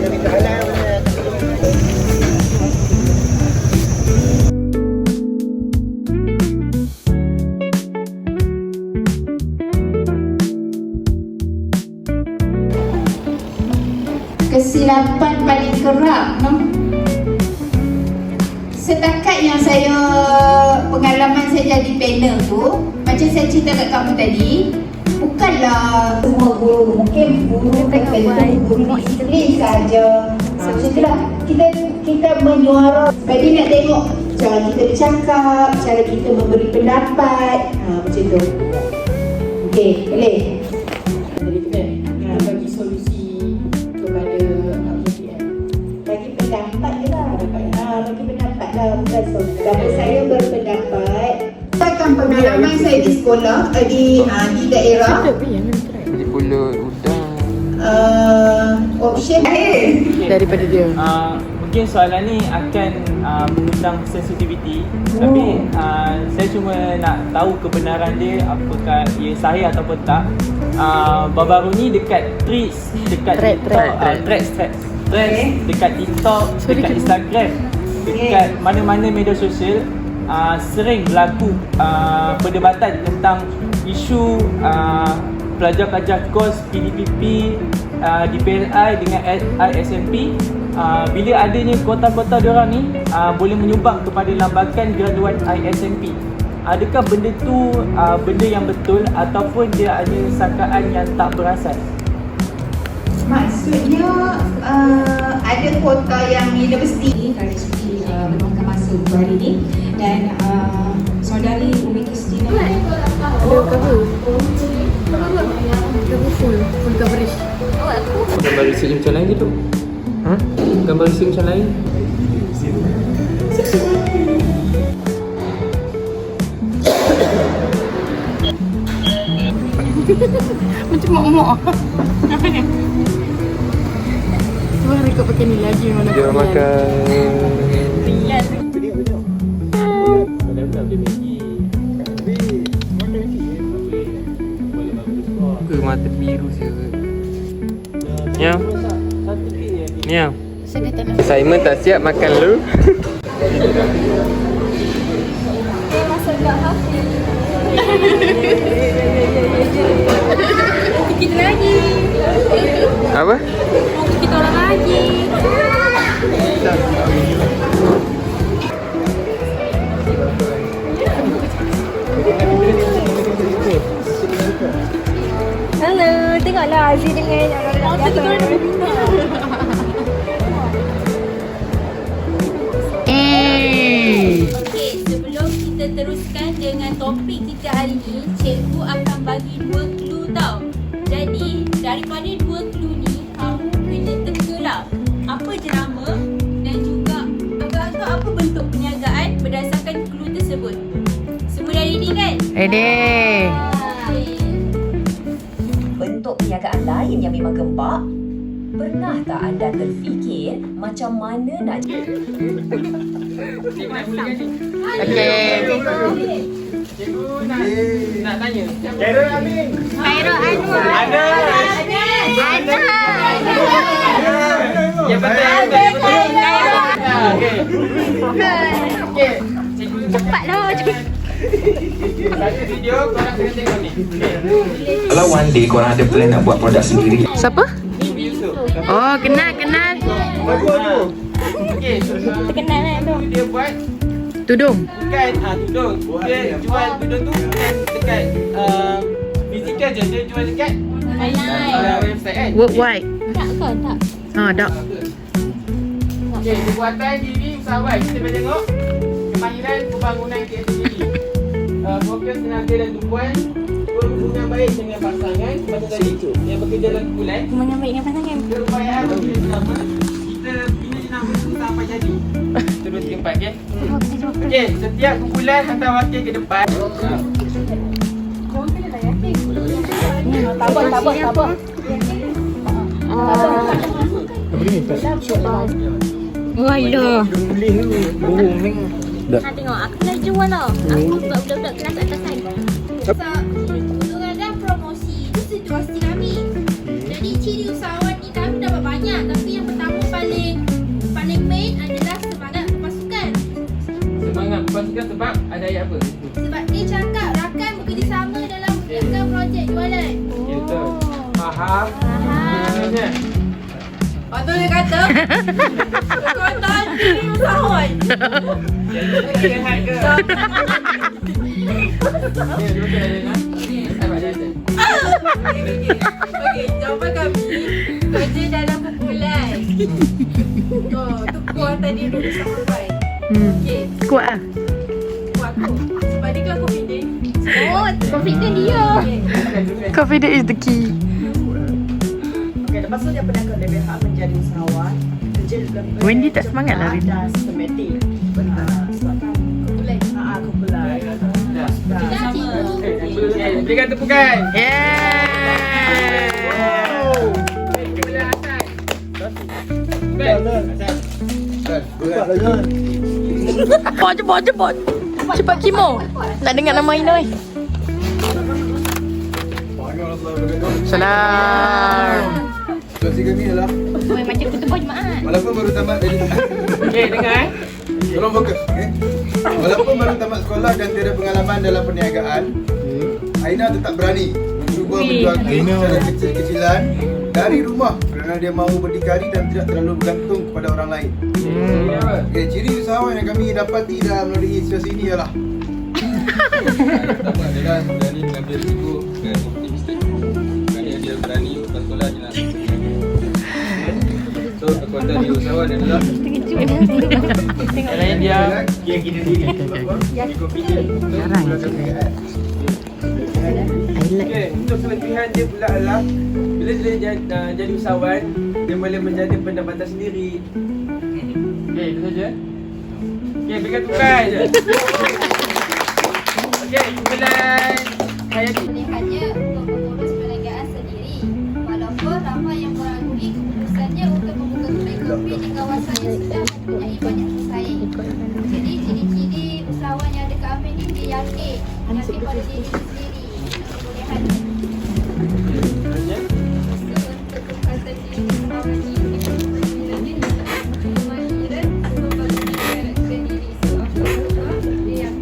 Kesilapan paling kerap, no? Setakat yang saya pengalaman saya jadi panel tu, macam saya cerita kat kamu tadi, bukanlah semua guru, mungkin guru tertentu, guru disiplin saja. Macam itulah kita menyuara. Sebab dia nak tengok cara kita bercakap, cara kita memberi pendapat, macam tu. Okey, boleh. Jadi kita bagi solusi kepada KPM. Bagi pendapat je lah. Bagi pendapat lah, bukan solusi. Kalau saya berpendapat, berdasarkan pengalaman saya di sekolah, di daerah, Jadi pulut udang option daripada dia. Mungkin soalan ni akan mengundang sensitivity, tapi saya cuma nak tahu kebenaran dia, apakah ia sahih ataupun tak. Baru-baru ni dekat Threads, dekat TikTok, Threads, dekat TikTok, dekat Instagram, dekat mana-mana media sosial, sering berlaku perdebatan tentang isu pelajar-pelajar kos PDPP, DPLI dengan ISMP. Bila adanya kota-kota diorang ni boleh menyumbang kepada lambakan graduan ISMP. Adakah benda tu benda yang betul ataupun dia hanya sangkaan yang tak berasas? Maksudnya ada kota yang universiti Universiti berlonggar masa hari ini, dan saudari Umi Kristina Ada cover. Cover full coverage. Gambar research macam lain je tu. Gambar research macam lain. Macam mak-mak. Apa ni? Cuba rekod pakai ni lagi mana. Dia makan. Mata biru siapa? Miau. Miau. Simon tak siap makan lu. kita lagi. Apa? Kita orang lagi. Halo, tengoklah Aziz dengan kita orang nak berbina. Okey, sebelum kita teruskan dengan topik kita hari ni, cikgu akan bagi 2 clue tau. Jadi, daripada 2 clue ni, kamu kena teka-lah apa jenama dan juga agak-agak apa bentuk perniagaan berdasarkan clue tersebut. Semua dah ready kan? Ready. Bentuk perniagaan lain yang memang gempak? Pernah tak anda terfikir macam mana nak... Okey. Cikgu nak tanya. Khairul Anwar. Ada. Yang betul. Okey. Cikgu Cepatlah. Saya video korang kena tengok ni. Kalau one day korang ada plan nak buat produk sendiri, Siapa? Ni Yusuf. Oh, kenal. Okey, Kenal lah tu. dia buat Tudung. bukan tudung. Dia jual tudung tu bukan dekat fizikal je, dia jual dekat website kan. Worldwide. Tak ke? Tak. Tak. Okey, perbuatan diri usahawan. Kita boleh tengok kemahiran pembangunan dia sendiri. Fokus tenaga dan tumpuan, berhubungan baik dengan pasangan, macam tadi yang bekerja dalam kumpulan. Hubungan baik dengan pasangan. Keupayaan membina jenama, kita bina jenama tu sampai jadi. Terus keempat, okey? Okey, setiap kumpulan hantar wakil ke depan. Tabak. Walah. Ha, tengok, aku tengah jual tau. Aku budak-budak kelas atas kan. Untuk ada promosi, itu situasi kami. Jadi ciri usahawan ni kami dapat banyak. Tapi yang pertama Ada ayat apa? Sebab dia cakap rakan bekerjasama dalam menjaga projek jualan. Ya betul. Faham? Faham. Lepas tu dia kata kau tadi usahawan. Okey, lihat ke? Ya, dua kali ada nak. Sabar dah ada. Okey, jawapan kami kerja dalam kumpulan. Oh, tu kuah tadi dulu usahawan. Okey, Kuat lah. kuah aku. Sebab dia kan confident. Oh, confident dia. Confident is the key. Okay, lepas tu dia pernah ke lebih hak menjadi usahawan. Kerja lebih Wendy tak semangat lah hari ni. dan sistematik. Sebab kan Kumpulan. kumpulan. Dah. Dah cikgu. Berikan tepukan. Yeah. Cepat. Cepat Kimo. Nak dengar nama Aina ni. Salam. Situasi kami ialah Oh, macam ketua jemaah. walaupun baru tamat dari Okey, dengar tolong fokus, okey. Walaupun baru tamat sekolah dan tiada pengalaman dalam perniagaan, Aina tetap berani mencuba berjuang secara kecil-kecilan dari rumah kerana dia mahu berdikari dan tidak terlalu bergantung kepada orang lain. Okay, ciri usahawan yang kami dapati dalam melalui situasi ini ialah Pertama adalah berani mengambil risiko dan optimistik. Kerana dia berani lepas sekolah dia nak. So kekuatan dia usahawan adalah Caranya dia yakin diri. Jarang Okey, untuk kelebihan dia pula adalah bila dia jadi usahawan, dia boleh menjadi pendapatan sendiri. Okey, itu saja. Okey, berikan tukar je. Okey, kumpulan Hayati. Pilihannya untuk mengurus perniagaan sendiri. Walaupun ramai yang meragui keputusannya untuk membuka kedai kopi di kawasan yang sudah mempunyai banyak pesaing. Jadi ciri-ciri usahawan yang ada kat Amin ni dia yakin pada diri sendiri. Kebolehannya. Untuk kekuatan diri usahawan ini, kemahiran membangun diri seorang usahawan dia yang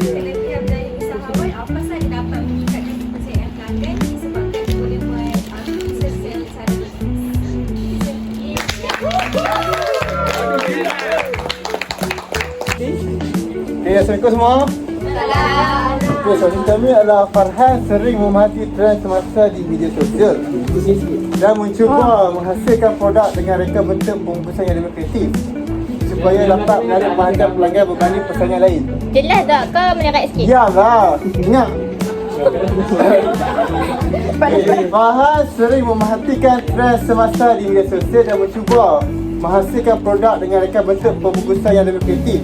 kelebihan dari usahawan apa sahaja dapat meningkatkan kepercayaan pelanggan disebabkan dia boleh buat bisnes secara Okay, Assalamualaikum semua. Okay, soalan kami adalah Farhan sering memerhati trend semasa di media sosial dan mencuba menghasilkan produk dengan reka bentuk pembungkusan yang lebih kreatif supaya dapat menarik perhatian pelanggan berbanding persaingan lain. Jelas tak kau menarik sikit? Ya lah, ingat. Okay, Farhan sering memerhatikan trend semasa di media sosial dan mencuba menghasilkan produk dengan reka bentuk pembungkusan yang lebih kreatif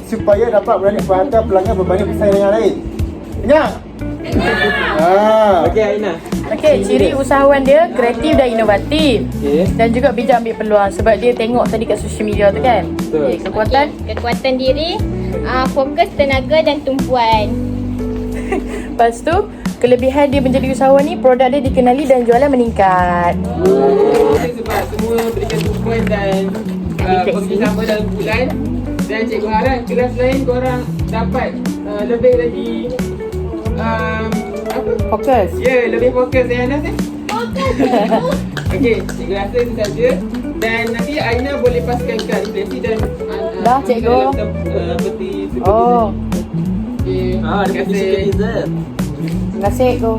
supaya dapat menarik perhatian pelanggan berbanding persaingan yang lain. Ingat? Okey, Aina. Okey, ciri usahawan dia kreatif dan inovatif. Dan juga bijak ambil peluang sebab dia tengok tadi kat social media tu kan. Okey, kekuatan Kekuatan diri, fokus tenaga dan tumpuan. Lepas tu, kelebihan dia menjadi usahawan ni, produk dia dikenali dan jualan meningkat. Sebab semua berikan tumpuan dan bekerjasama dalam bulan. Dan cikgu harap kelas lain korang dapat lebih lagi apa? Fokus. Ya, lebih fokus ya Anas eh? Okey, cikgu rasa itu saja. Dan nanti Aina boleh paskan kad refleksi dan Dah, cikgu. peti seperti Oh, tadi. Okey, terima kasih. terima kasih cikgu.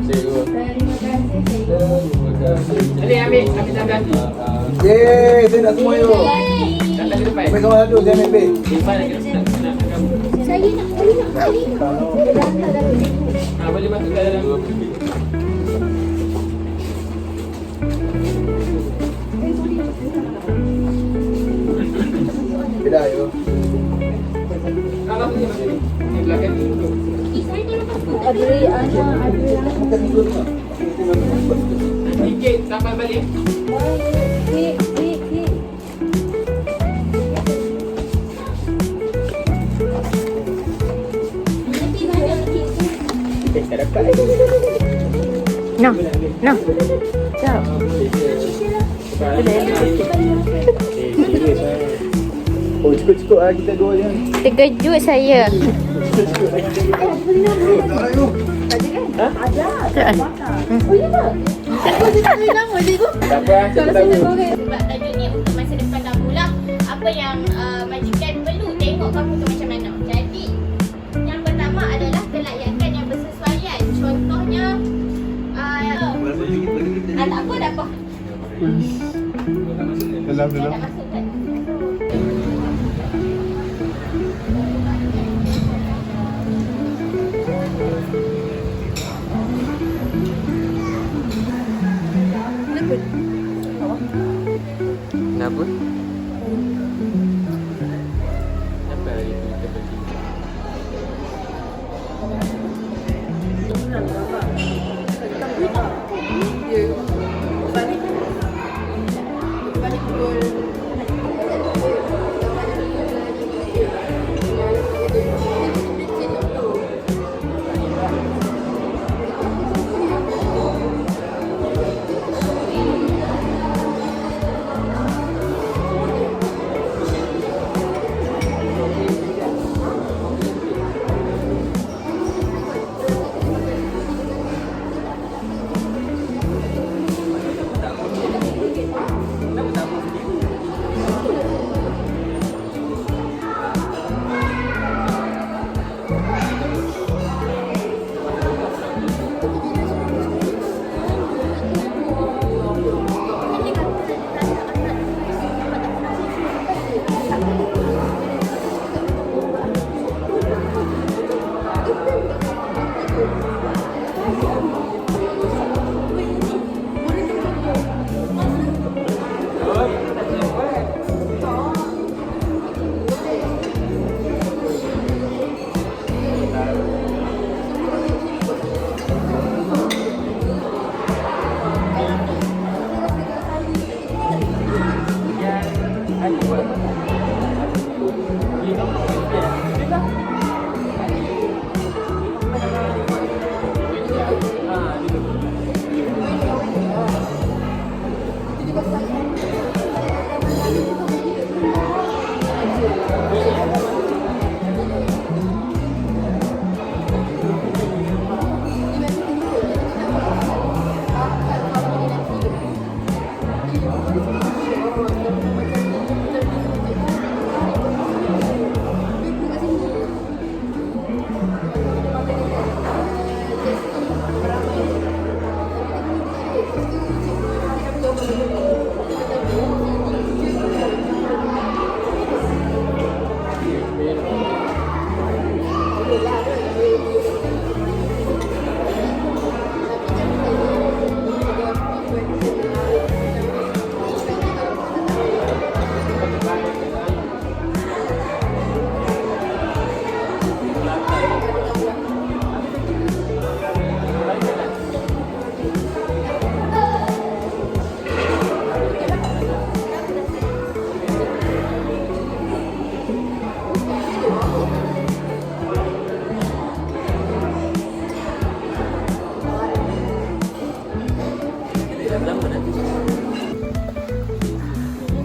Jadi ambil tanda. Yeay, saya nak semua yuk. Tanda ke depan. Sampai kawan satu, saya ambil. Depan lagi nak. Saya nak kali. Boleh masuk ke dalam. Beda yuk. Kalau sini masuk ni. Di belakang ni duduk. Sikit sampai balik. Nah. Sekejap. Oh, cukup-cukup lah kita dua je. Terkejut saya. Ha? Tak apa, saya tahu. Sebab tajuk ni untuk masa depan kamu lah. Apa yang majikan perlu tengok kamu tu macam mana. Jadi yang pertama adalah kelayakan yang bersesuaian. Contohnya tak apa, tak apa. Dalam Tak masuk kan? Kenapa? Kenapa hari tu kita pergi?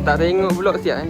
Tak tengok vlog siap